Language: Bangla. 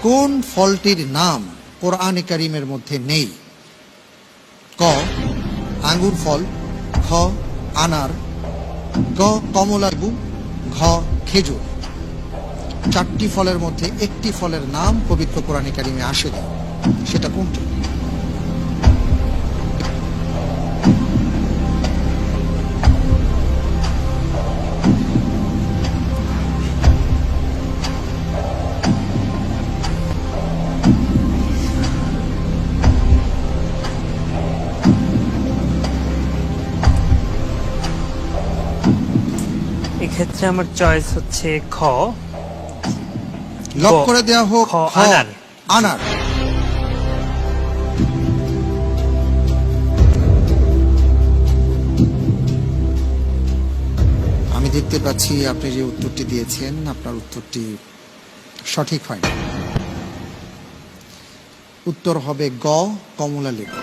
কোন ফলটির নাম কোরআনে কারীমের মধ্যে নেই? ক আঙ্গুর ফল, খ আনার, গ কমলা লেবু, ঘ খেজুর। 4টি ফলের মধ্যে একটি ফলের নাম পবিত্র কোরআনে কারীমে আসেনি, সেটা কোনটি? এক্ষেত্রে আমার চয়েস হচ্ছে খ। লক করে দেওয়া হোক খ, খ আনার। আনার। আমি দেখতে পাচ্ছি আপনি যে উত্তরটি দিয়েছেন আপনার উত্তরটি সঠিক হয়নি। উত্তর হবে গ কমলা লেবু।